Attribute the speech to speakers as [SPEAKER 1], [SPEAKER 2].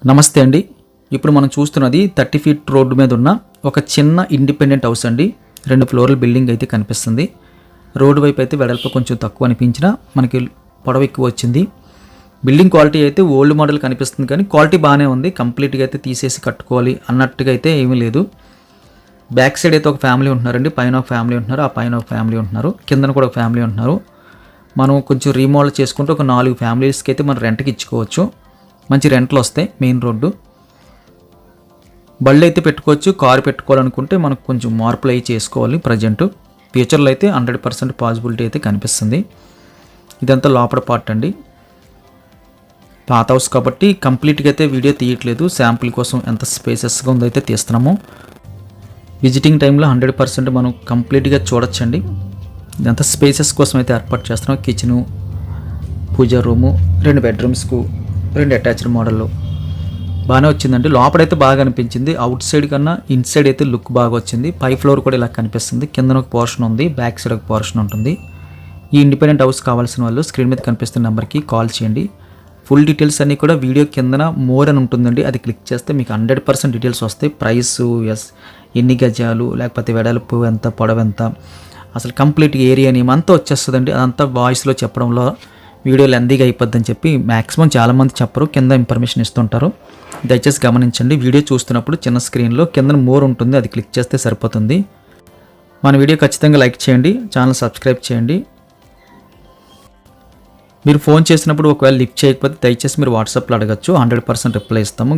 [SPEAKER 1] నమస్తే అండి. ఇప్పుడు మనం చూస్తున్నది 30 ఫీట్ రోడ్డు మీద ఉన్న ఒక చిన్న ఇండిపెండెంట్ హౌస్ అండి. 2 ఫ్లోర్ల బిల్డింగ్ అయితే కనిపిస్తుంది. రోడ్డు వైపు అయితే వెడల్పు కొంచెం తక్కువ అనిపించినా మనకి పొడవు ఎక్కువ వచ్చింది. బిల్డింగ్ క్వాలిటీ అయితే ఓల్డ్ మోడల్ కనిపిస్తుంది, కానీ క్వాలిటీ బాగానే ఉంది. కంప్లీట్గా అయితే తీసేసి కట్టుకోవాలి అన్నట్టుగా అయితే ఏమీ లేదు. బ్యాక్ సైడ్ అయితే ఒక ఫ్యామిలీ ఉంటున్నారండి. పైన ఒక ఫ్యామిలీ ఉంటున్నారు, ఆ పైన ఒక ఫ్యామిలీ ఉంటున్నారు, కిందన కూడా ఒక ఫ్యామిలీ ఉంటున్నారు. మనం కొంచెం రీమోడల్ చేసుకుంటే ఒక 4 ఫ్యామిలీస్కి అయితే మనం రెంట్కి ఇచ్చుకోవచ్చు. మంచి రెంట్లు వస్తాయి. మెయిన్ రోడ్డు, బళ్ళు అయితే పెట్టుకోవచ్చు. కారు పెట్టుకోవాలనుకుంటే మనకు కొంచెం మార్పులు అవి చేసుకోవాలి. ప్రజెంట్ ఫ్యూచర్లో అయితే 100% పాసిబిలిటీ అయితే కనిపిస్తుంది. ఇదంతా లోపల పార్ట్ అండి. పాత హౌస్ కాబట్టి కంప్లీట్గా అయితే వీడియో తీయట్లేదు. శాంపుల్ కోసం ఎంత స్పేసెస్గా ఉందో అయితే తీస్తున్నాము. విజిటింగ్ టైంలో 100% మనం కంప్లీట్గా చూడొచ్చండి. ఇదంతా స్పేసెస్ కోసం అయితే ఏర్పాటు చేస్తున్నాం. కిచెను, పూజా రూము, 2 బెడ్రూమ్స్కు 2 అటాచ్డ్ మోడల్లో బాగానే వచ్చిందండి. లోపలైతే బాగా అనిపించింది. అవుట్ సైడ్ కన్నా ఇన్సైడ్ అయితే లుక్ బాగా వచ్చింది. పై ఫ్లోర్ కూడా ఇలా కనిపిస్తుంది. కింద ఒక పోర్షన్ ఉంది, బ్యాక్ సైడ్ ఒక పోర్షన్ ఉంటుంది. ఈ ఇండిపెండెంట్ హౌస్ కావాల్సిన వాళ్ళు స్క్రీన్ మీద కనిపిస్తున్న నెంబర్కి కాల్ చేయండి. ఫుల్ డీటెయిల్స్ అన్నీ కూడా వీడియో కిందన మోర్ అని ఉంటుందండి. అది క్లిక్ చేస్తే మీకు 100% డీటెయిల్స్ వస్తాయి. ప్రైసు, ఎన్ని గజాలు, లేకపోతే వెడల్పు ఎంత, పొడవు ఎంత, అసలు కంప్లీట్ ఏరియా నేమ్ అంతా వచ్చేస్తుందండి. అదంతా వాయిస్లో చెప్పడంలో వీడియో లెందీగా అయిపోద్దని చెప్పి మ్యాక్సిమం చాలామంది చెప్పరు, కింద ఇన్ఫర్మేషన్ ఇస్తుంటారు. దయచేసి గమనించండి. వీడియో చూస్తున్నప్పుడు చిన్న స్క్రీన్లో కింద మోర్ ఉంటుంది, అది క్లిక్ చేస్తే సరిపోతుంది. మన వీడియో ఖచ్చితంగా లైక్ చేయండి, ఛానల్ సబ్స్క్రైబ్ చేయండి. మీరు ఫోన్ చేసినప్పుడు ఒకవేళ లిఫ్ట్ చేయకపోతే దయచేసి మీరు వాట్సాప్లో అడగచ్చు. 100% రిప్లై ఇస్తాము.